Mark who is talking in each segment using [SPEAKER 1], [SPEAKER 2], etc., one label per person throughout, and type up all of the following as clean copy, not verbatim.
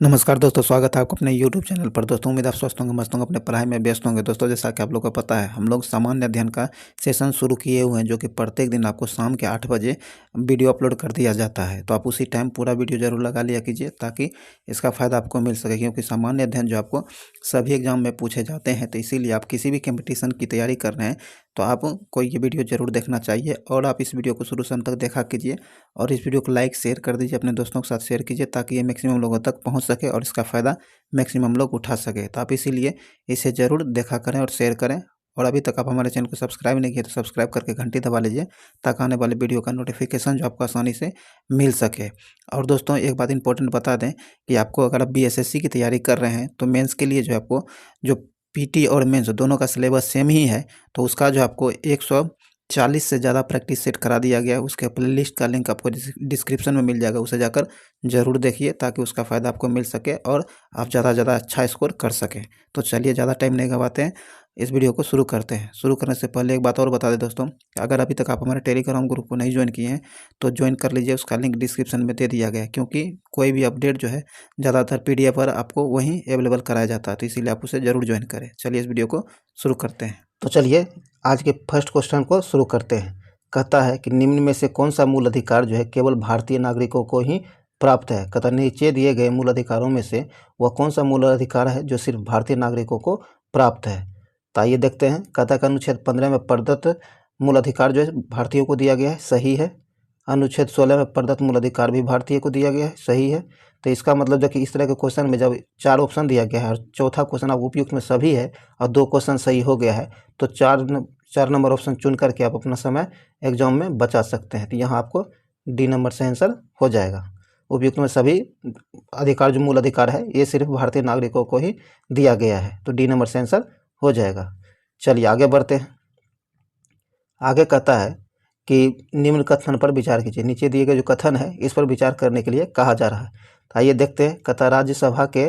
[SPEAKER 1] नमस्कार दोस्तों, स्वागत है आपको अपने YouTube चैनल पर। दोस्तों उम्मीद आप स्वस्थ होंगे, मस्त होंगे, अपने पढ़ाई में व्यस्त होंगे। दोस्तों जैसा कि आप लोगों को पता है, हम लोग सामान्य अध्ययन का सेशन शुरू किए हुए हैं, जो कि प्रत्येक दिन आपको शाम के 8 बजे वीडियो अपलोड कर दिया जाता है। तो आप उसी टाइम पूरा वीडियो जरूर लगा लिया कीजिए, ताकि इसका फ़ायदा आपको मिल सके। क्योंकि सामान्य अध्ययन जो आपको सभी एग्जाम में पूछे जाते हैं, तो इसीलिए आप किसी भी कंपटीशन की तैयारी कर रहे हैं तो आपको ये वीडियो जरूर देखना चाहिए। और आप इस वीडियो को शुरू से अंत तक देखा कीजिए, और इस वीडियो को लाइक शेयर कर दीजिए, अपने दोस्तों के साथ शेयर कीजिए, ताकि ये मैक्सिमम लोगों तक पहुंच सके और इसका फ़ायदा मैक्सिमम लोग उठा सके। तो आप इसीलिए इसे ज़रूर देखा करें और शेयर करें। और अभी तक आप हमारे चैनल को सब्सक्राइब नहीं किए तो सब्सक्राइब करके घंटी दबा लीजिए, ताकि आने वाले वीडियो का नोटिफिकेशन जो आपको आसानी से मिल सके। और दोस्तों एक बात इंपॉर्टेंट बता दें कि आपको अगर आप बीएसएससी की तैयारी कर रहे हैं, तो मेंस के लिए जो आपको जो पीटी और मेंस दोनों का सिलेबस सेम ही है, तो उसका जो आपको 140 से ज़्यादा प्रैक्टिस सेट करा दिया गया है। उसके प्लेलिस्ट का लिंक आपको डिस्क्रिप्शन में मिल जाएगा, उसे जाकर ज़रूर देखिए, ताकि उसका फ़ायदा आपको मिल सके और आप ज़्यादा से ज़्यादा अच्छा स्कोर कर सकें। तो चलिए ज़्यादा टाइम नहीं गवाते हैं, इस वीडियो को शुरू करते हैं। शुरू करने से पहले एक बात और बता दें दोस्तों, अगर अभी तक आप हमारे टेलीग्राम ग्रुप को नहीं ज्वाइन किए हैं तो ज्वाइन कर लीजिए, उसका लिंक डिस्क्रिप्शन में दे दिया गया है। क्योंकि कोई भी अपडेट जो है ज़्यादातर पीडीएफ पर आपको वहीं अवेलेबल कराया जाता है, तो इसीलिए आप उसे ज़रूर ज्वाइन करें। चलिए इस वीडियो को शुरू करते हैं।
[SPEAKER 2] तो चलिए आज के फर्स्ट क्वेश्चन को शुरू करते हैं। कहता है कि निम्न में से कौन सा मूल अधिकार जो है केवल भारतीय नागरिकों को ही प्राप्त है। कहता नीचे दिए गए मूल अधिकारों में से वह कौन सा मूल अधिकार है जो सिर्फ भारतीय नागरिकों को प्राप्त है। तो आइए देखते हैं। कहता है कि अनुच्छेद 15 में प्रदत्त मूल अधिकार जो है भारतीयों को दिया गया है, सही है। अनुच्छेद 16 में प्रदत्त मूल अधिकार भी भारतीय को दिया गया है, सही है। तो इसका मतलब जो कि इस तरह के क्वेश्चन में जब 4 ऑप्शन दिया गया है और चौथा क्वेश्चन आप उपयुक्त में सभी है और 2 क्वेश्चन सही हो गया है, तो 4 नंबर ऑप्शन चुन करके आप अपना समय एग्जाम में बचा सकते हैं। तो यहाँ आपको डी नंबर से आंसर हो जाएगा। उपयुक्त में सभी अधिकार जो मूल अधिकार है ये सिर्फ भारतीय नागरिकों को ही दिया गया है, तो डी नंबर से आंसर हो जाएगा। चलिए आगे बढ़ते हैं। आगे कहता है कि निम्न कथन पर विचार कीजिए। नीचे दिए गए जो कथन है इस पर विचार करने के लिए कहा जा रहा है। तो आइए देखते हैं। कहता है राज्यसभा के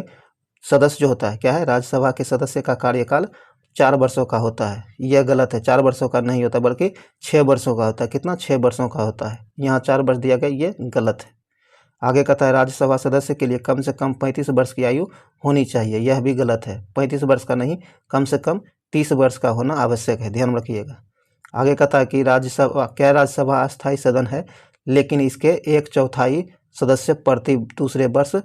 [SPEAKER 2] सदस्य जो होता है, क्या है, राज्यसभा के सदस्य का कार्यकाल 4 वर्षों का होता है। यह गलत है, 4 वर्षों का नहीं होता बल्कि 6 वर्षों का होता है। कितना? 6 वर्षों का होता है। यहाँ 4 वर्ष दिया गया, ये गलत है। आगे कहता है राज्यसभा सदस्य के लिए कम से कम 35 वर्ष की आयु होनी चाहिए। यह भी गलत है, 35 वर्ष का नहीं, कम से कम 30 वर्ष का होना आवश्यक है, ध्यान रखिएगा। आगे कहता है कि राज्यसभा अस्थायी सदन है, लेकिन इसके 1/4 सदस्य प्रति दूसरे वर्ष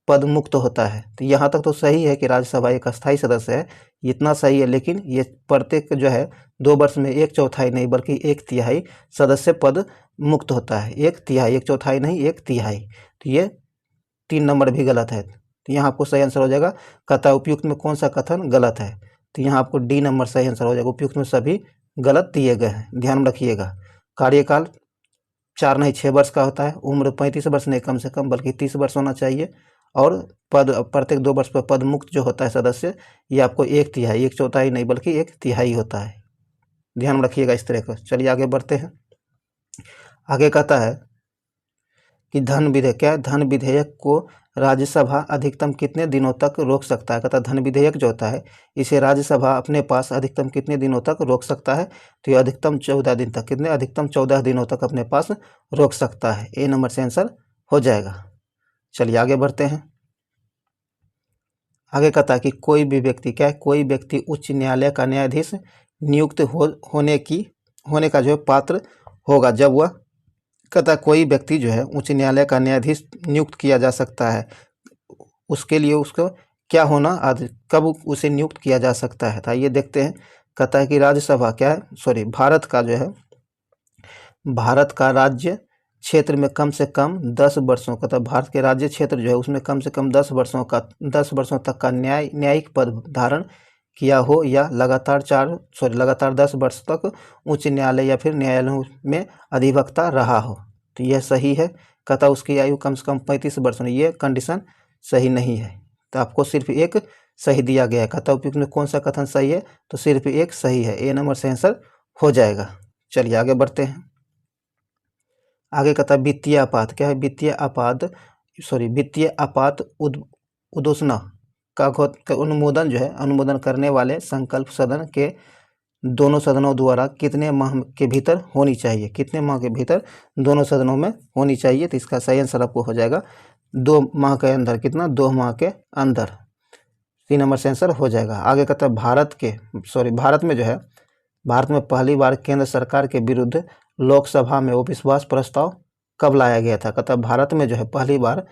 [SPEAKER 2] पद मुक्त होता है। तो यहाँ तक तो सही है कि राज्यसभा एक अस्थायी सदस्य है, इतना सही है। लेकिन ये प्रत्येक जो है 2 वर्ष में 1/4 नहीं बल्कि 1/3 सदस्य पद मुक्त होता है। 1/3, 1/4 नहीं, 1/3। तो ये 3 नंबर भी गलत है। तो यहाँ आपको सही आंसर हो जाएगा। कहता है उपयुक्त में कौन सा कथन गलत है। तो यहाँ आपको डी नंबर सही आंसर हो जाएगा। उपयुक्त में सभी गलत दिए गए हैं, ध्यान रखिएगा। कार्यकाल 4 नहीं 6 वर्ष का होता है। उम्र 35 वर्ष नहीं, कम से कम बल्कि 30 वर्ष होना चाहिए। और पद प्रत्येक 2 वर्ष पर पद मुक्त जो होता है सदस्य, ये आपको 1/3, 1/4 नहीं बल्कि 1/3 होता है, ध्यान रखिएगा इस तरह का। चलिए आगे बढ़ते हैं। आगे कहता है कि धन विधेयक, क्या है, धन विधेयक को राज्यसभा अधिकतम कितने दिनों तक रोक सकता है। कहता है धन विधेयक जो होता है इसे राज्यसभा अपने पास अधिकतम कितने दिनों तक रोक सकता है। तो ये अधिकतम 14 दिन तक, कितने, अधिकतम 14 दिनों तक अपने पास रोक सकता है। ए नंबर से आंसर हो जाएगा। चलिए आगे बढ़ते हैं। आगे कहता है कि कोई भी व्यक्ति, क्या है, कोई व्यक्ति उच्च न्यायालय का न्यायाधीश नियुक्त होने का जो है पात्र होगा जब वह, कहता है कोई व्यक्ति जो है उच्च न्यायालय का न्यायाधीश नियुक्त किया जा सकता है। उसके लिए उसको क्या होना, आज कब उसे नियुक्त किया जा सकता है। तो आइए देखते हैं। कहता है कि राज्यसभा, क्या है, सॉरी, भारत का जो है, भारत का राज्य क्षेत्र में कम से कम 10 वर्षों का, तब भारत के राज्य क्षेत्र जो है उसमें कम से कम 10 वर्षों तक का न्यायिक पद धारण किया हो, या लगातार 10 वर्ष तक उच्च न्यायालय या फिर न्यायालयों में अधिवक्ता रहा हो। तो यह सही है। कहता उसकी आयु कम से कम 35 वर्ष होनी, ये कंडीशन सही नहीं है। तो आपको सिर्फ एक सही दिया गया है। कहता उपयुक्त में कौन सा कथन सही है, तो सिर्फ एक सही है, ए नंबर से आंसर हो जाएगा। चलिए आगे बढ़ते हैं। आगे कहता है वित्तीय आपात, क्या है, वित्तीय आपात उद्घोषणा का अनुमोदन जो है, अनुमोदन करने वाले संकल्प सदन के दोनों सदनों द्वारा कितने माह के भीतर होनी चाहिए। कितने माह के भीतर दोनों सदनों में होनी चाहिए। तो इसका सही आंसर आपको हो जाएगा 2 माह के अंदर, कितना 2 माह के अंदर। सी नंबर से आंसर हो जाएगा। आगे कहता है भारत में जो है, भारत में पहली बार केंद्र सरकार के विरुद्ध लोकसभा में अविश्वास प्रस्ताव कब लाया गया था। कहता है भारत में जो है पहली बार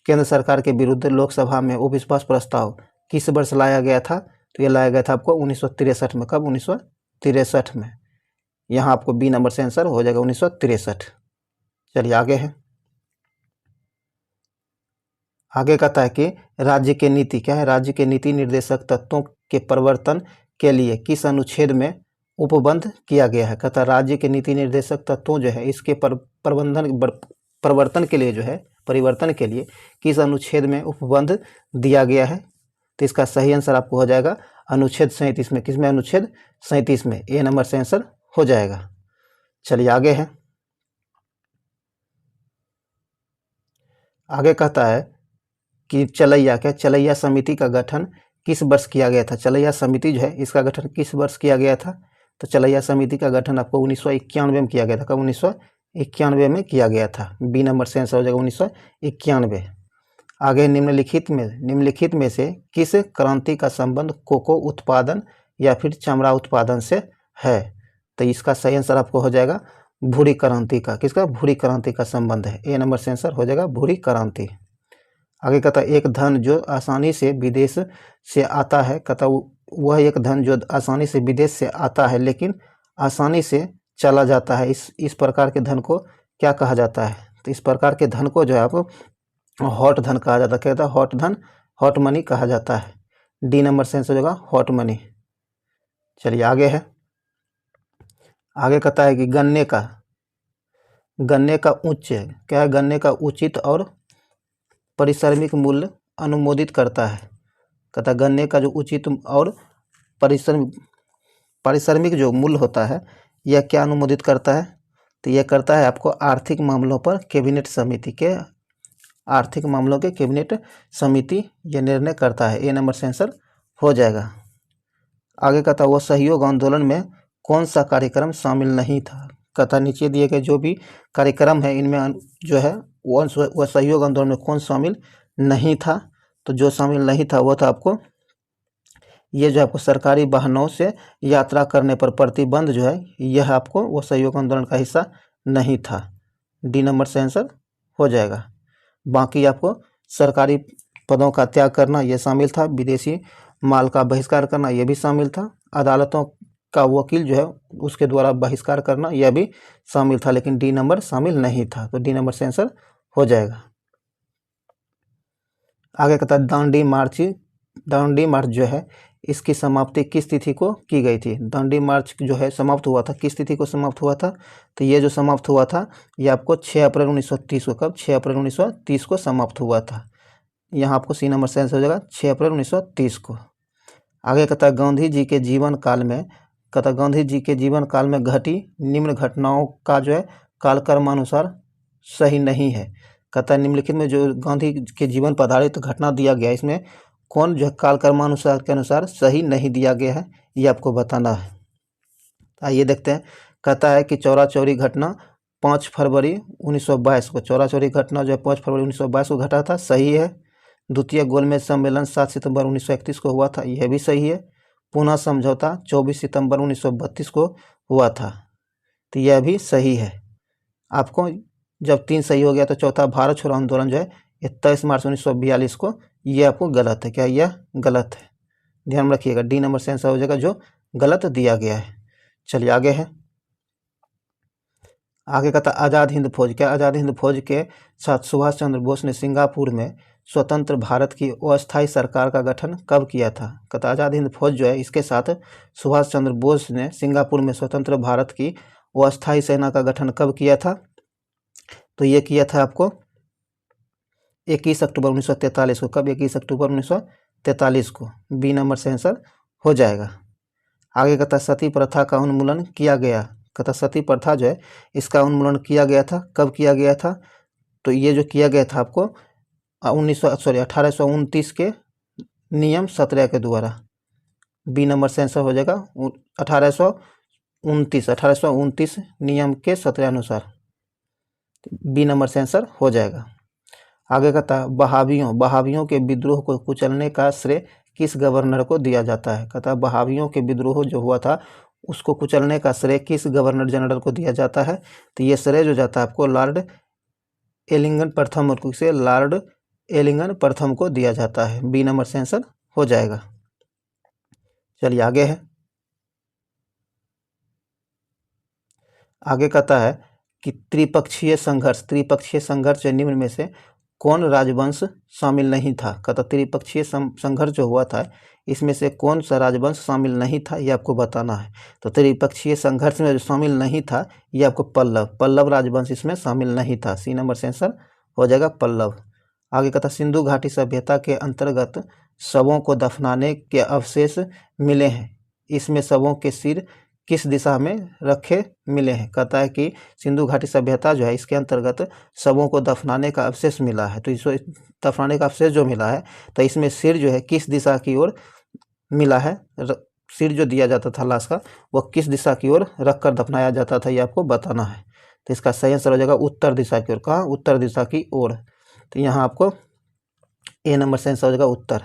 [SPEAKER 2] केंद्र सरकार के विरुद्ध लोकसभा में अविश्वास प्रस्ताव किस वर्ष लाया गया था। तो ये लाया गया था आपको 1963 में। कब? 1963 में। यहाँ आपको बी नंबर से आंसर हो जाएगा 1963। चलिए आगे है। आगे कहता है कि राज्य के नीति क्या है, राज्य के नीति निर्देशक तत्वों के परिवर्तन के लिए किस अनुच्छेद में उपबंध किया गया है। कहता है राज्य के नीति निर्देशक तत्वों जो है इसके परिवर्तन के लिए जो है, परिवर्तन के लिए किस अनुच्छेद में उपबंध दिया गया है। तो इसका सही आंसर आपको हो जाएगा अनुच्छेद 37 में। किसमें? अनुच्छेद 37 में। ए नंबर से आंसर हो जाएगा। चलिए आगे है। आगे कहता है कि चलैया समिति का गठन किस वर्ष किया गया था। चलैया समिति जो है इसका गठन किस वर्ष किया गया था। तो चलैया समिति का गठन आपको 1991 में किया गया था। कब? 1991 में किया गया था। बी नंबर से आंसर हो जाएगा 1991। आगे निम्नलिखित में से किस क्रांति का संबंध कोको उत्पादन या फिर चमड़ा उत्पादन से है। तो इसका सही आंसर आपको हो जाएगा भूरी क्रांति का। किसका? भूरी क्रांति का संबंध है। ए नंबर से आंसर हो जाएगा भूरी क्रांति। आगे कहता है एक धन जो आसानी से विदेश से आता है। कहता वह एक धन जो आसानी से विदेश से आता है लेकिन आसानी से चला जाता है, इस प्रकार के धन को क्या कहा जाता है। तो इस प्रकार के धन को जो है आप हॉट धन कहा जाता है। कहता है हॉट धन, हॉट मनी कहा जाता है। डी नंबर से आंसर होगा हॉट मनी। चलिए आगे है। आगे कहता है कि गन्ने का उच्च क्या है, गन्ने का उचित और पारिश्रमिक मूल्य अनुमोदित करता है। कहता है गन्ने का जो उचित और पारिश्रमिक जो मूल्य होता है यह क्या अनुमोदित करता है। तो यह करता है आपको आर्थिक मामलों पर कैबिनेट समिति के, आर्थिक मामलों के कैबिनेट समिति यह निर्णय करता है। ए नंबर से आंसर हो जाएगा। आगे कहता है वो सहयोग आंदोलन में कौन सा कार्यक्रम शामिल नहीं था। कहता नीचे दिए गए जो भी कार्यक्रम है इनमें जो है वह सहयोग आंदोलन में कौन शामिल नहीं था। तो जो शामिल नहीं था वो था आपको ये जो आपको सरकारी वाहनों से यात्रा करने पर प्रतिबंध जो है यह आपको वो सहयोग आंदोलन का हिस्सा नहीं था। डी नंबर से आंसर हो जाएगा। बाकी आपको सरकारी पदों का त्याग करना यह शामिल था, विदेशी माल का बहिष्कार करना यह भी शामिल था, अदालतों का वकील जो है उसके द्वारा बहिष्कार करना यह भी शामिल था, लेकिन डी नंबर शामिल नहीं था। तो डी नंबर से आंसर हो जाएगा। आगे कहता है दांडी मार्च जो है इसकी समाप्ति किस तिथि को की गई थी। दांडी मार्च जो है समाप्त हुआ था, किस तिथि को समाप्त हुआ था। तो ये जो समाप्त हुआ था ये आपको 6 अप्रैल 1930 को, कब? 6 अप्रैल 1930 को समाप्त हुआ था। यहाँ आपको सी नंबर से आंसर हो जाएगा 6 अप्रैल 1930 को। आगे कहता है गांधी जी के जीवन काल में घटी निम्न घटनाओं का जो है कालक्रमानुसार सही नहीं है। कहता है निम्नलिखित में जो गांधी के जीवन पर आधारित घटना दिया गया इसमें कौन जो है कालक्रमानुसार के अनुसार सही नहीं दिया गया है, ये आपको बताना है। आइए देखते हैं। कहता है कि चौरा चौरी घटना 5 फरवरी 1922 को, चौरा चौरी घटना जो है 5 फरवरी 1922 को घटा था, सही है। द्वितीय गोलमेज सम्मेलन 7 सितंबर 1931 को हुआ था, यह भी सही है। पुनः समझौता 24 सितंबर 1932 को हुआ था, तो यह भी सही है। आपको जब 3 सही हो गया तो चौथा भारत छोड़ो आंदोलन जो है 23 मार्च 1942 को, ये आपको गलत है। क्या यह गलत है? ध्यान रखिएगा। डी नंबर से आंसर हो जाएगा जो गलत दिया गया है। चलिए आगे है। आगे कहता आज़ाद हिंद फौज, क्या आज़ाद हिंद फौज के साथ सुभाष चंद्र बोस ने सिंगापुर में स्वतंत्र भारत की अस्थायी सरकार का गठन कब किया था। कहता आज़ाद हिंद फौज जो है इसके साथ सुभाष चंद्र बोस ने सिंगापुर में स्वतंत्र भारत की अस्थायी सेना का गठन कब किया था। तो ये किया था आपको 21 अक्टूबर 1943 को। कब? 21 अक्टूबर 1943 को। बी नंबर से आंसर हो जाएगा। आगे कहता सती प्रथा का उन्मूलन किया गया। कहता सती प्रथा जो है इसका उन्मूलन किया गया था, कब किया गया था। तो ये जो किया गया था आपको 1829 के नियम 17 के द्वारा। बी नंबर से आंसर हो जाएगा 1829 नियम के 17 अनुसार। बी नंबर से आंसर हो जाएगा। आगे कहता है बहावियों के विद्रोह को कुचलने का श्रेय किस गवर्नर को दिया जाता है। कहता है बहावियों के विद्रोह जो हुआ था उसको कुचलने का श्रेय किस गवर्नर जनरल को दिया जाता है। तो ये श्रेय जो जाता है आपको लॉर्ड एलिंगटन प्रथम से लॉर्ड एलिंगटन प्रथम को दिया जाता है। बी नंबर से आंसर हो जाएगा। चलिए आगे है। आगे कहता है कि त्रिपक्षीय संघर्ष निम्न में से कौन राजवंश शामिल नहीं था। कहता त्रिपक्षीय संघर्ष जो हुआ था इसमें से कौन सा राजवंश शामिल नहीं था ये आपको बताना है। तो त्रिपक्षीय संघर्ष में जो शामिल नहीं था ये आपको पल्लव राजवंश इसमें शामिल नहीं था। सी नंबर से आंसर हो जाएगा पल्लव। आगे कहता सिंधु घाटी सभ्यता के अंतर्गत शवों को दफनाने के अवशेष मिले हैं, इसमें शवों के सिर किस दिशा में रखे मिले हैं। कहता है कि सिंधु घाटी सभ्यता जो है इसके अंतर्गत शवों को दफनाने का अवशेष मिला है। तो इस दफनाने का अवशेष जो मिला है तो इसमें सिर जो है किस दिशा की ओर मिला है, सिर जो दिया जाता था लाश का वह किस दिशा की ओर रख कर दफनाया जाता था ये आपको बताना है। तो इसका सही आंसर हो जाएगा उत्तर दिशा की ओर। कहाँ? उत्तर दिशा की ओर। तो यहाँ आपको ए नंबर से आंसर हो जाएगा उत्तर।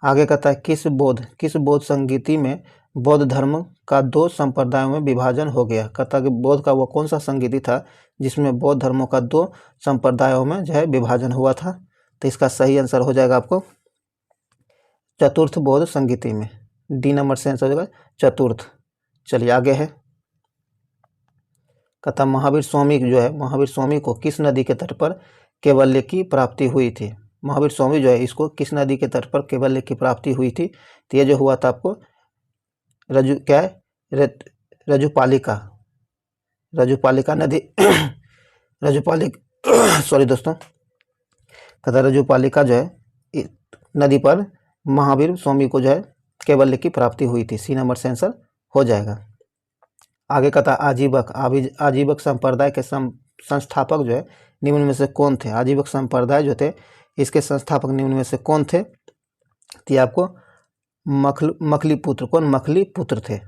[SPEAKER 2] आगे कहता है किस बौद्ध संगीति में बौद्ध धर्म का दो संप्रदायों में विभाजन हो गया। कहता है कि बौद्ध का वो कौन सा संगीति था जिसमें बौद्ध धर्मों का दो संप्रदायों में जो है विभाजन हुआ था। तो इसका सही आंसर हो जाएगा आपको चतुर्थ बौद्ध संगीति में। डी नंबर से आंसर हो जाएगा चतुर्थ। चलिए आगे है। कहता महावीर स्वामी को किस नदी के तट पर कैवल्य की प्राप्ति हुई थी। महावीर स्वामी जो है इसको किस नदी के तट पर कैवल्य की प्राप्ति हुई थी। तो ये जो हुआ था आपको रजुपालिका नदी सॉरी दोस्तों, कहता रजुपालिका जो है नदी पर महावीर स्वामी को जो है कैवल्य की प्राप्ति हुई थी। सी नंबर से आंसर हो जाएगा। आगे कहता आजीवक संप्रदाय के संस्थापक जो है निम्न में से कौन थे। आजीवक संप्रदाय जो थे इसके संस्थापक निम्न में से कौन थे। तो आपको मखली पुत्र थे।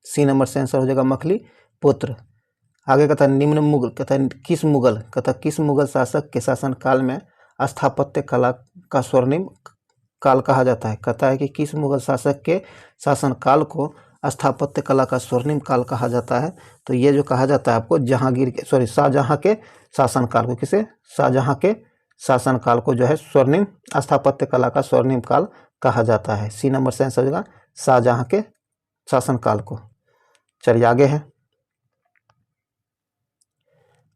[SPEAKER 2] सी नंबर से आंसर हो जाएगा मखली पुत्र। आगे कहता किस मुगल शासक के शासन काल में स्थापत्य कला का स्वर्णिम काल कहा जाता है। कहता है कि किस मुगल शासक के शासन काल को स्थापत्य कला का स्वर्णिम काल कहा जाता है। तो ये जो कहा जाता है आपको शाहजहां के शासन काल को, किसे? शाहजहां के शासन काल को जो है स्वर्णिम स्थापत्य कला का स्वर्णिम काल कहा जाता है। सी नंबर से आंसर हो जाएगा शाहजहां के शासन काल को। चलिए आगे है।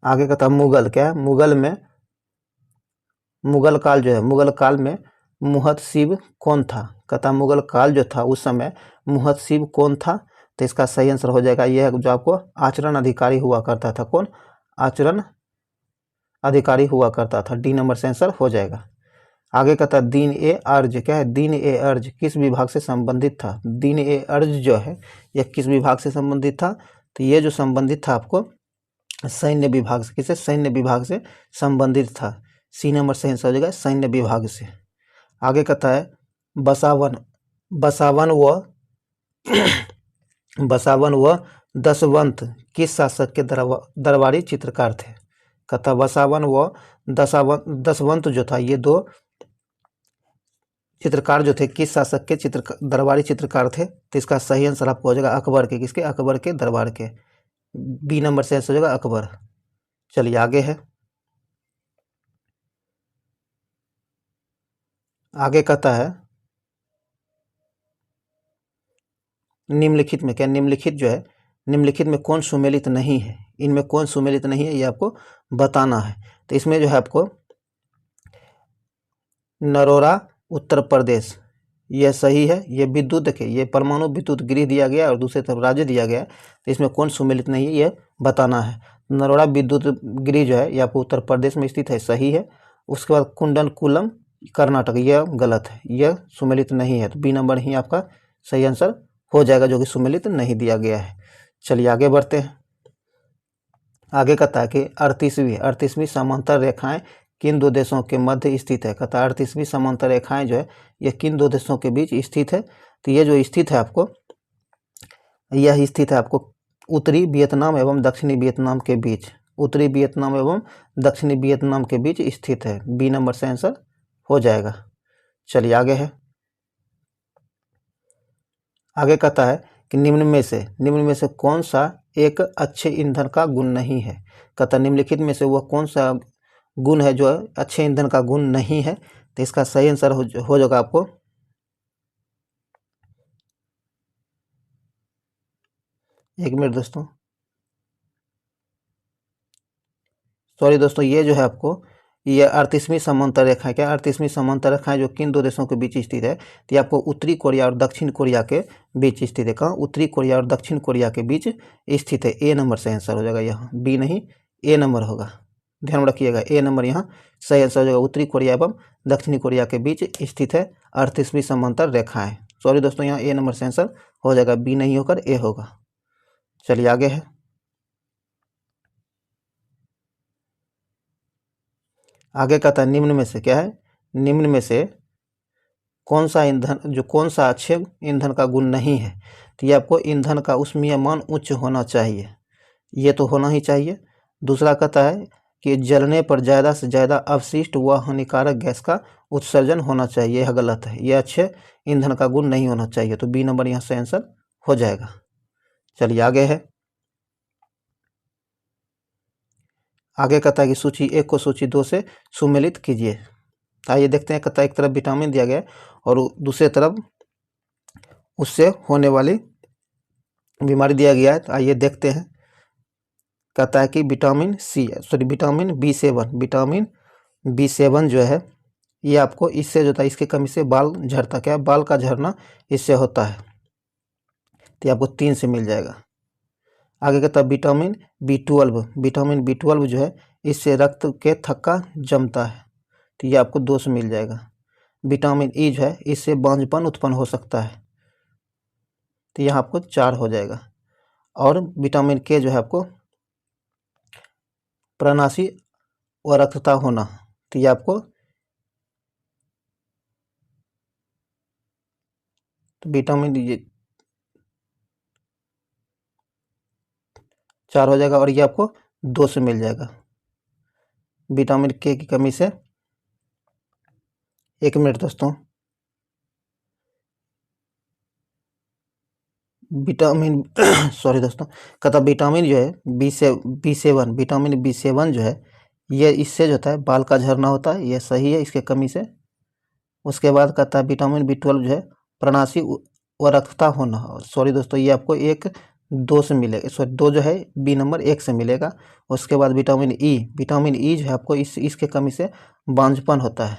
[SPEAKER 2] आगे कहता मुगल काल में मुहत शिव कौन था। कहता मुगल काल जो था उस समय मुहत शिव कौन था। तो इसका सही आंसर हो जाएगा यह जो आपको आचरण अधिकारी हुआ करता था। कौन? आचरण अधिकारी हुआ करता था। डी नंबर से आंसर हो जाएगा। आगे कहता दीन ए अर्ज दीन ए अर्ज किस विभाग से संबंधित था। दीन ए अर्ज जो है यह किस विभाग से संबंधित था। तो ये जो संबंधित था आपको सैन्य विभाग से। किसे? सैन्य विभाग से संबंधित था। सी नंबर से आंसर हो जाएगा सैन्य विभाग से। आगे कहता है बसावन व दसवंत किस शासक के दरबारी चित्रकार थे। कहता बसावन व दसवंत जो था ये दो चित्रकार जो थे किस शासक के दरबारी चित्रकार थे। तो इसका सही आंसर आपको हो जाएगा अकबर के। किसके? अकबर के दरबार के। बी नंबर से आंसर हो जाएगा अकबर। चलिए आगे है। आगे कहता है निम्नलिखित में कौन सुमेलित नहीं है। इनमें कौन सुमेलित नहीं है ये आपको बताना है। तो इसमें जो है आपको नरोरा उत्तर प्रदेश यह सही है। ये विद्युत देखिए ये परमाणु विद्युत गृह दिया गया और दूसरी तरफ राज्य दिया गया। तो इसमें कौन सुमेलित नहीं है ये बताना है। नरोरा विद्युत गृह जो है ये आपको उत्तर प्रदेश में स्थित है, सही है। उसके बाद कुंडनकुलम कर्नाटक यह गलत है, यह सुमेलित नहीं है। तो बी नंबर ही आपका सही आंसर हो जाएगा जो कि सुमेलित नहीं दिया गया है। चलिए आगे बढ़ते हैं। आगे कहता है कि 38वीं समांतर रेखाएं किन दो देशों के मध्य स्थित है। कहता है 38वीं समांतर रेखाएं जो है यह किन दो देशों के बीच स्थित है। तो ये जो स्थित है आपको उत्तरी वियतनाम एवं दक्षिणी वियतनाम के बीच। उत्तरी वियतनाम एवं दक्षिणी वियतनाम के बीच स्थित है। बी नंबर से आंसर हो जाएगा। चलिए आगे है। आगे कहता है कि निम्न में से कौन सा एक अच्छे ईंधन का गुण नहीं है। कहता निम्नलिखित में से वह कौन सा गुण है जो अच्छे ईंधन का गुण नहीं है। तो इसका सही आंसर हो जाएगा आपको एक मिनट दोस्तों, सॉरी दोस्तों, ये जो है आपको ये 38वीं समांतर रेखा है। क्या 38वीं समांतर रेखा है जो किन दो देशों के बीच स्थित है। तो ये आपको उत्तरी कोरिया और दक्षिण कोरिया के बीच स्थित है। कहाँ? उत्तरी कोरिया और दक्षिण कोरिया के बीच स्थित है। ए नंबर से आंसर हो जाएगा यहाँ, बी नहीं ए नंबर होगा। ध्यान में रखिएगा, ए नंबर यहाँ सही आंसर हो जाएगा। उत्तरी कोरिया एवं दक्षिणी कोरिया के बीच स्थित है 38वीं समांतर रेखा है। सॉरी दोस्तों, यहाँ ए नंबर से आंसर हो जाएगा, बी नहीं होकर ए होगा। चलिए आगे है। आगे कहता है निम्न में से क्या है, निम्न में से कौन सा अच्छे ईंधन का गुण नहीं है। तो ये आपको ईंधन का ऊष्मीय मान उच्च होना चाहिए, ये तो होना ही चाहिए। दूसरा कहता है कि जलने पर ज़्यादा से ज़्यादा अवशिष्ट व हानिकारक गैस का उत्सर्जन होना चाहिए, यह गलत है। यह अच्छे ईंधन का गुण नहीं होना चाहिए, तो बी नंबर यहाँ से आंसर हो जाएगा। चलिए आगे है। आगे कहता है कि सूची 1 को सूची 2 से सुमेलित कीजिए। आइए देखते हैं। कहता है एक तरफ विटामिन दिया गया है और दूसरे तरफ उससे होने वाली बीमारी दिया गया है। तो आइए देखते हैं। कहता है कि विटामिन B7 जो है ये आपको इससे जो होता है, इसकी कमी से बाल झड़ता, क्या बाल का झड़ना इससे होता है। तो ये आपको 3 से मिल जाएगा। आगे कहता है विटामिन B12 जो है इससे रक्त के थक्का जमता है, तो ये आपको 2 से मिल जाएगा। विटामिन ई जो है इससे बांझपन उत्पन्न हो सकता है, तो यहाँ आपको 4 हो जाएगा। और विटामिन के जो है आपको प्रणाशी व रक्तता होना, तो ये आपको विटामिन ये 4 हो जाएगा और ये आपको 2 से मिल जाएगा। विटामिन के की कमी से, एक मिनट दोस्तों, विटामिन सॉरी दोस्तों, कहता विटामिन जो है विटामिन B7 जो है ये इससे जो होता है बाल का झड़ना होता है, ये सही है इसके कमी से। उसके बाद कहता है विटामिन B12 जो है प्रणाशी व रक्तता होना, सॉरी दोस्तों ये आपको 2 से मिलेगा, सॉरी 2 जो है बी नंबर 1 से मिलेगा। उसके बाद विटामिन ई जो है आपको इसके कमी से बांझपन होता है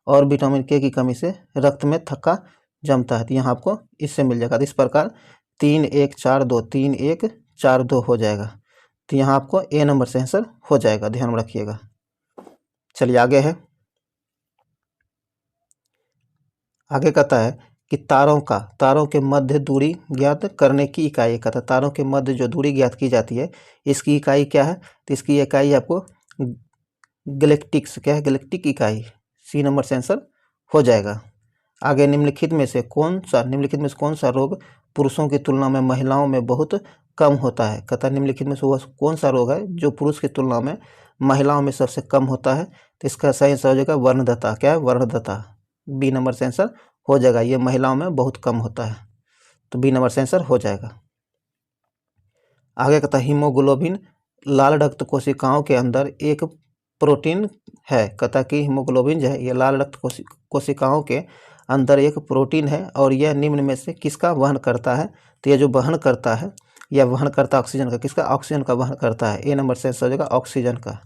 [SPEAKER 2] और विटामिन के की कमी से रक्त में थक्का जमता है, तो यहाँ आपको इससे मिल जाएगा। तो इस प्रकार 3 1 4 2 3 1 4 2 हो जाएगा, तो यहाँ आपको ए नंबर से आंसर हो जाएगा, ध्यान में रखिएगा। चलिए आगे है। आगे कहता है कि तारों के मध्य दूरी ज्ञात करने की इकाई। कहता है तारों के मध्य जो दूरी ज्ञात की जाती है इसकी इकाई क्या है। तो इसकी इकाई आपको गैलेक्टिक्स, क्या है गैलेक्टिक इकाई, सी नंबर से आंसर हो जाएगा। आगे निम्नलिखित में से कौन सा रोग पुरुषों की तुलना में महिलाओं में बहुत कम होता है। कहता है निम्नलिखित में से वह कौन सा रोग है जो पुरुष की तुलना में महिलाओं में सबसे कम होता है। तो इसका सही आंसर हो जाएगा वर्णदता, क्या है वर्णदता, बी नंबर से आंसर हो जाएगा। ये महिलाओं में बहुत कम होता है, तो बी नंबर से आंसर हो जाएगा। आगे कहता है हीमोग्लोबिन लाल रक्त कोशिकाओं के अंदर एक प्रोटीन है। कहता है कि हीमोग्लोबिन जो है ये लाल रक्त कोशिकाओं के अंदर एक प्रोटीन है और यह निम्न में से किसका वहन करता है। तो यह जो वहन करता है, यह वहन करता ऑक्सीजन का, किसका ऑक्सीजन का वहन करता है। ए नंबर से आंसर हो जाएगा ऑक्सीजन का।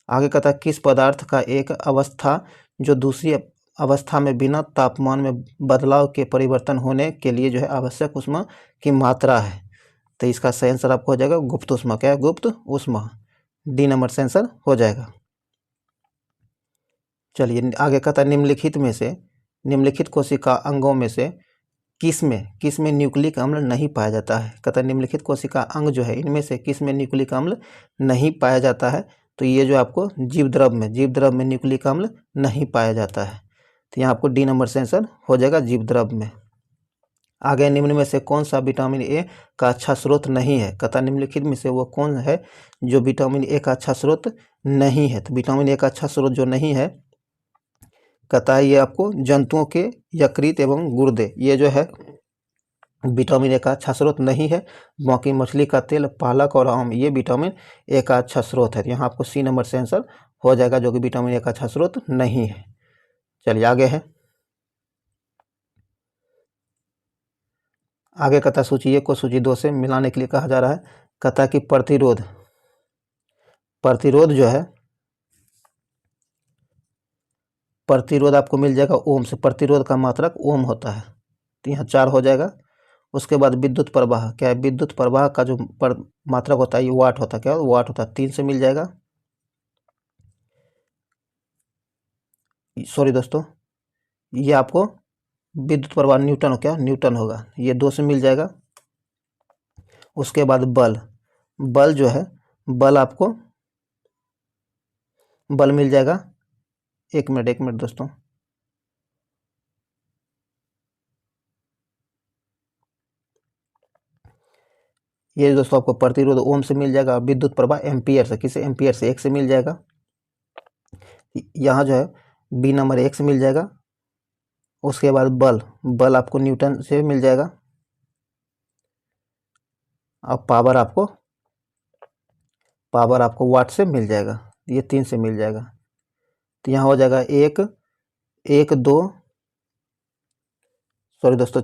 [SPEAKER 2] आगे कहता है किस पदार्थ का एक अवस्था जो दूसरी अवस्था में बिना तापमान में बदलाव के परिवर्तन होने के लिए जो है आवश्यक ऊष्मा की मात्रा है। तो इसका सही आंसर आपको हो जाएगा गुप्त ऊष्मा, क्या है गुप्त ऊष्मा, डी नंबर से आंसर हो जाएगा। चलिए आगे कहता है निम्नलिखित कोशिका अंगों में से किस में न्यूक्लिक अम्ल नहीं पाया जाता है। कहता है निम्नलिखित कोशिका अंग जो है इनमें से किस में न्यूक्लिक अम्ल नहीं पाया जाता है। तो ये जो आपको जीव द्रव में न्यूक्लिक अम्ल नहीं पाया जाता है, तो यहाँ आपको डी नंबर से आंसर हो जाएगा जीव द्रव में। आगे निम्न में से कौन सा विटामिन ए का अच्छा स्रोत नहीं है? कहता निम्नलिखित में से वो कौन है जो विटामिन ए का अच्छा स्रोत नहीं है? तो विटामिन ए का अच्छा स्रोत जो नहीं है, कहता है ये आपको जंतुओं के यकृत एवं गुर्दे, ये जो है विटामिन ए का अच्छा स्रोत नहीं है। बाकी मछली का तेल, पालक और आम, ये विटामिन ए का अच्छा स्रोत है। तो यहाँ आपको सी नंबर से आंसर हो जाएगा, जो कि विटामिन ए का अच्छा स्रोत नहीं है। चलिए आगे है। आगे कहता सूची 1 को सूची 2 से मिलाने के लिए कहा जा रहा है। कहता कि प्रतिरोध जो है, प्रतिरोध आपको मिल जाएगा ओम से। प्रतिरोध का मात्रक ओम होता है, तो यहाँ 4 हो जाएगा। उसके बाद विद्युत प्रवाह, क्या है? विद्युत प्रवाह का जो मात्रक होता है ये वाट होता है। क्या वाट होता है? 3 से मिल जाएगा। सॉरी दोस्तों, ये आपको विद्युत प्रवाह न्यूटन, क्या न्यूटन होगा, ये 2 से मिल जाएगा। उसके बाद बल जो है, बल आपको बल मिल जाएगा। एक मिनट दोस्तों, ये दोस्तों आपको प्रतिरोध ओम से मिल जाएगा। विद्युत प्रवाह एम्पियर से, किसे? एम्पियर से, 1 से मिल जाएगा। यहाँ जो है बी नंबर 1 से मिल जाएगा। उसके बाद बल आपको न्यूटन से मिल जाएगा। अब पावर आपको वाट से मिल जाएगा, ये 3 से मिल जाएगा। तो यहाँ हो जाएगा 1 2, सॉरी दोस्तों,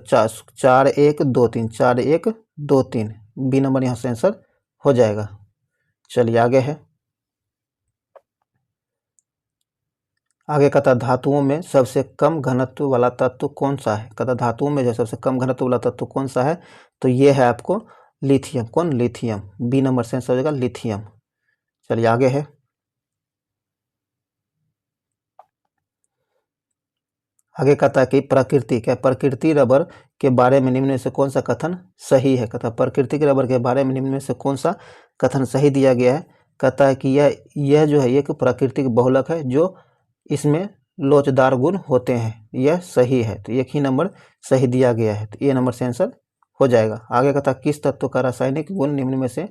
[SPEAKER 2] 4 1 2 3, 4 1 2 3, बी नंबर यहाँ से आंसर हो जाएगा। चलिए आगे है। आगे कहता धातुओं में सबसे कम घनत्व वाला तत्व कौन सा है? कहता धातुओं में जो सबसे कम घनत्व वाला तत्व कौन सा है? तो ये है आपको लिथियम। कौन? लिथियम, बी नंबर से आंसर हो जाएगा लिथियम। चलिए आगे है। आगे कहता है कि प्रकृति रबर के बारे में निम्न में से कौन सा कथन सही है? कहता प्रकृति के रबर के बारे में निम्न में से कौन सा कथन सही दिया गया है? कहता है कि यह जो है एक प्राकृतिक बहुलक है, जो इसमें लोचदार गुण होते हैं, यह सही है। तो एक ही नंबर सही दिया गया है, तो ए नंबर से आंसर हो जाएगा। आगे कहता किस तत्व का रासायनिक गुण निम्न में से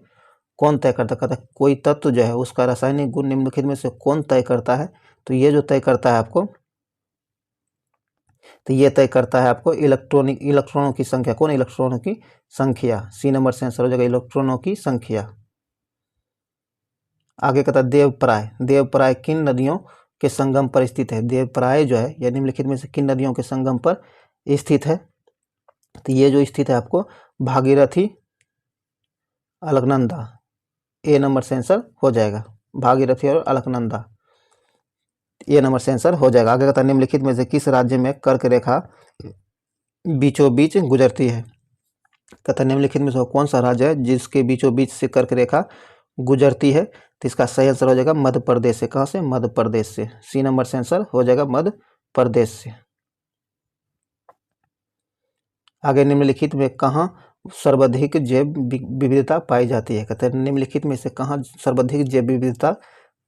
[SPEAKER 2] कौन तय करता? कहता कोई तत्व जो है उसका रासायनिक गुण निम्नलिखित में से कौन तय करता है? तो ये जो तय करता है आपको, तो ये तय करता है आपको इलेक्ट्रॉनों की संख्या। कौन? इलेक्ट्रॉनों की संख्या, सी नंबर से आंसर हो जाएगा इलेक्ट्रॉनों की संख्या। आगे कहता देवप्राय किन नदियों के संगम पर स्थित है? देवप्राय जो है यह निम्नलिखित में से किन नदियों के संगम पर स्थित है? तो ये जो स्थित है आपको भागीरथी, अलकनंदा, ए नंबर से आंसर हो जाएगा। भागीरथी और अलकनंदा, ये नंबर से आंसर हो जाएगा। आगे कहता निम्नलिखित में से किस राज्य में कर्क रेखा बीचों बीच गुजरती है? कहता निम्नलिखित में से कौन सा राज्य है जिसके बीचों बीच से कर्क रेखा गुजरती है? तो इसका सही आंसर हो जाएगा मध्य प्रदेश से। कहाँ से? मध्य प्रदेश से, सी नंबर से आंसर हो जाएगा मध्य प्रदेश से। आगे निम्नलिखित में कहाँ सर्वाधिक जैव विविधता पाई जाती है? कहते हैं निम्नलिखित में से कहाँ सर्वाधिक जैव विविधता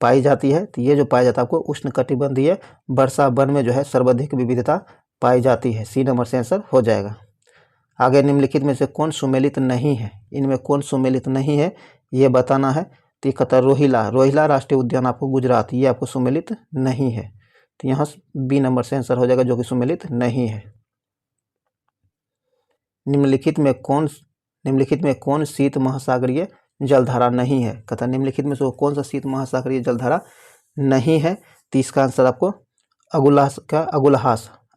[SPEAKER 2] पाई जाती है? तो ये जो पाया जाता है आपको उष्णकटिबंधीय वर्षा वन में जो है सर्वाधिक विविधता पाई जाती है, सी नंबर से आंसर हो जाएगा। आगे निम्नलिखित में से कौन सुमेलित नहीं है? इनमें कौन सुमेलित नहीं है ये बताना है। तो कहता रोहिला राष्ट्रीय उद्यान आपको गुजरात, ये आपको सुमेलित नहीं है, तो यहाँ बी नंबर से आंसर हो जाएगा, जो कि सुमेलित नहीं है। निम्नलिखित में कौन शीत महासागरीय जलधारा नहीं है? कहता निम्नलिखित में से कौन सा शीत महासागरीय जलधारा नहीं है? तो इसका आंसर आपको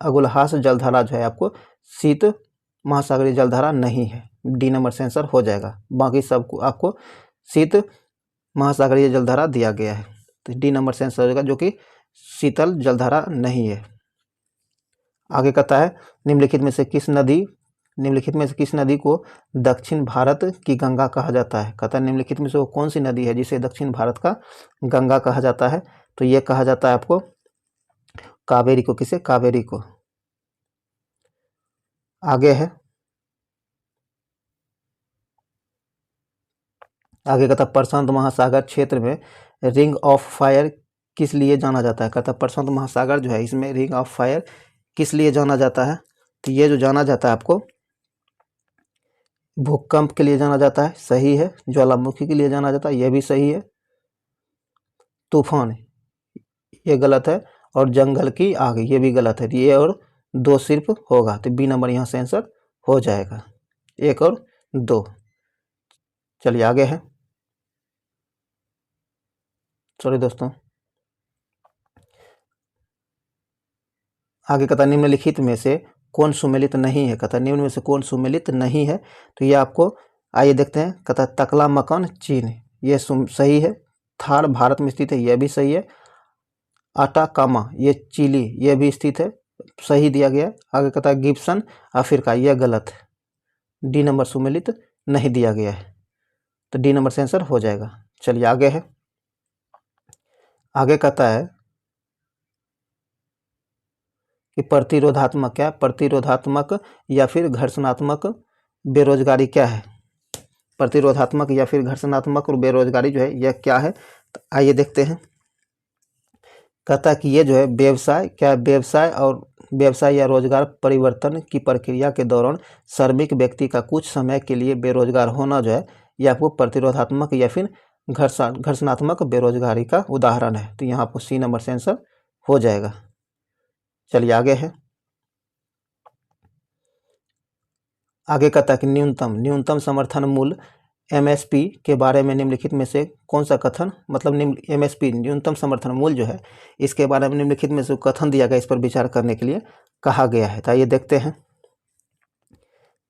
[SPEAKER 2] अगुलहास जलधारा जो है आपको शीत महासागरीय जलधारा नहीं है, डी नंबर से आंसर हो जाएगा। बाकी सबको आपको शीत महासागरीय जलधारा दिया गया है, तो डी नंबर से आंसर हो जाएगा, जो कि शीतल जलधारा नहीं है। आगे कहता है निम्नलिखित में से किस नदी को दक्षिण भारत की गंगा कहा जाता है? कहता है निम्नलिखित में से वो कौन सी नदी है जिसे दक्षिण भारत का गंगा कहा जाता है? तो ये कहा जाता है आपको कावेरी को। किसे? कावेरी को। आगे है। आगे कहता प्रशांत महासागर क्षेत्र में रिंग ऑफ फायर किस लिए जाना जाता है? कहता प्रशांत महासागर जो है इसमें रिंग ऑफ फायर किस लिए जाना जाता है? तो ये जो जाना जाता है आपको भूकंप के लिए जाना जाता है, सही है। ज्वालामुखी के लिए जाना जाता है, यह भी सही है। तूफान, ये गलत है। और जंगल की आग, ये भी गलत है। ये और 2 सिर्फ होगा, तो बी नंबर यहाँ से आंसर हो जाएगा, 1 और 2। चलिए आगे है, सॉरी दोस्तों, आगे कहता निम्नलिखित में से कौन सुमेलित नहीं है। कहता निम्न में से कौन सुमेलित नहीं है, तो ये आपको आइए देखते हैं। कहता तकलामकन चीन, ये सही है। थार भारत में स्थित है, यह भी सही है। अटाकामा, ये चिली, यह भी स्थित है, सही दिया गया है। आगे कहता है गिब्सन अफ्रीका, यह गलत है। डी नंबर सुमेलित नहीं दिया गया है, तो डी नंबर से आंसर हो जाएगा। चलिए आगे है, आगे कहता है कि प्रतिरोधात्मक, क्या प्रतिरोधात्मक या फिर घर्षणात्मक बेरोजगारी क्या है। प्रतिरोधात्मक या फिर घर्षणात्मक और बेरोजगारी जो है यह क्या है, तो आइए देखते हैं। कहता है कि ये जो है व्यवसाय, क्या व्यवसाय और व्यवसाय या रोजगार परिवर्तन की प्रक्रिया के दौरान श्रमिक व्यक्ति का कुछ समय के लिए बेरोजगार होना जो है, यह आपको प्रतिरोधात्मक या फिर घर्षणात्मक बेरोजगारी का उदाहरण है। तो यहाँ आपको सी नंबर से आंसर हो जाएगा। चलिए आगे है, आगे कहता है कि न्यूनतम समर्थन मूल्य एमएसपी के बारे में निम्नलिखित में से कौन सा कथन, मतलब एमएसपी न्यूनतम समर्थन मूल्य जो है, इसके बारे में निम्नलिखित में से कथन दिया गया, इस पर विचार करने के लिए कहा गया है। तो आइए देखते हैं।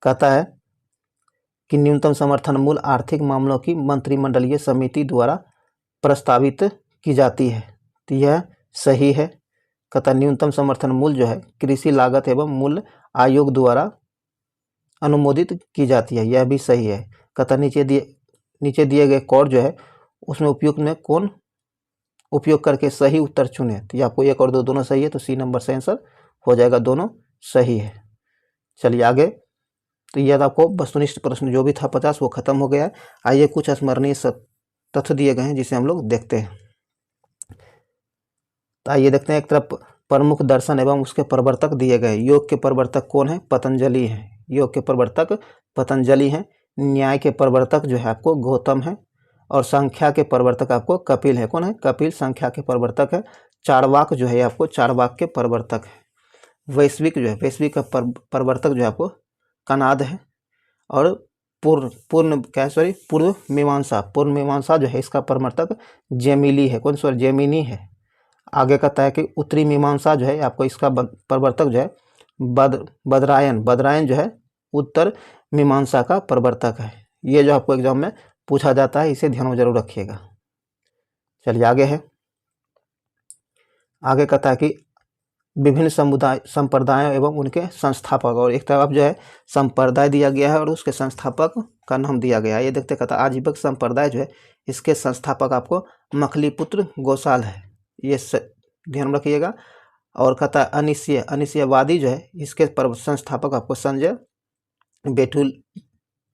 [SPEAKER 2] कहता है कि न्यूनतम समर्थन मूल्य आर्थिक मामलों की मंत्रिमंडलीय समिति द्वारा प्रस्तावित की जाती है, तो यह सही है। कहता न्यूनतम समर्थन मूल्य जो है कृषि लागत एवं मूल्य आयोग द्वारा अनुमोदित की जाती है, यह भी सही है। कहता नीचे दिए गए कोड जो है उसमें उपयुक्त में कौन उपयोग करके सही उत्तर चुने, तो ये आपको 1 और 2 दोनों सही है, तो सी नंबर से आंसर हो जाएगा, दोनों सही है। चलिए आगे, तो यह आपको वस्तुनिष्ठ प्रश्न जो भी था 50 वो खत्म हो गया है। आइए कुछ स्मरणीय तथ्य दिए गए हैं जिसे हम लोग देखते हैं। तो आइए देखते हैं, एक तरफ प्रमुख दर्शन एवं उसके प्रवर्तक दिए गए। योग के प्रवर्तक कौन है, पतंजलि है। योग के प्रवर्तक पतंजलि हैं। न्याय के प्रवर्तक जो है आपको गौतम है। और संख्या के प्रवर्तक आपको कपिल है। कौन है, कपिल संख्या के प्रवर्तक है। चारवाक जो है आपको चारवाक के प्रवर्तक है। वैश्विक जो है वैश्विक का प्रवर्तक जो है आपको कनाद है। और पूर्व मीमांसा जो है इसका प्रवर्तक जेमिली है। कौन सा, जेमिनी है। आगे कहता है कि उत्तरी मीमांसा जो है आपको इसका प्रवर्तक जो है बदरायन जो है उत्तर मीमांसा का प्रवर्तक है। ये जो आपको एग्जाम में पूछा जाता है, इसे ध्यान में जरूर रखिएगा। चलिए आगे है, आगे कहता है कि विभिन्न संप्रदायों एवं उनके संस्थापक, और एक तरफ जो है संप्रदाय दिया गया है और उसके संस्थापक का नाम दिया गया है। ये देखते कहता आजीवक संप्रदाय जो है इसके संस्थापक आपको मखलीपुत्र गोसाल है, ये ध्यान रखिएगा। और कहता अनिश्चयवादी जो है इसके संस्थापक आपको संजय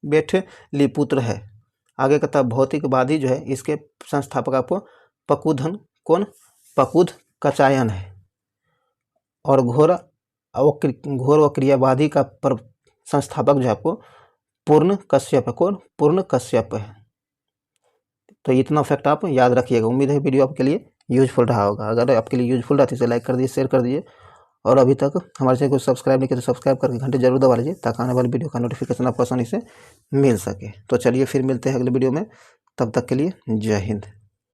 [SPEAKER 2] बेठलीपुत्र है। आगे कहता भौतिकवादी जो है इसके संस्थापक आपको पकुध कचायन है। और घोर व क्रियावादी का संस्थापक जो है आपको पूर्ण कश्यप है। कौन, पूर्ण कश्यप है। तो इतना फैक्ट आप याद रखिएगा। उम्मीद है वीडियो आपके लिए यूजफुल रहा होगा। अगर आपके लिए यूजफुल रहा तो इसे लाइक कर दीजिए, शेयर कर दीजिए। और अभी तक हमारे चैनल को सब्सक्राइब नहीं किया तो सब्सक्राइब करके घंटे जरूर दबा लीजिए, ताकि आने वाली वीडियो का नोटिफिकेशन आपको आसानी से मिल सके। तो चलिए फिर मिलते हैं अगले वीडियो में, तब तक के लिए जय हिंद।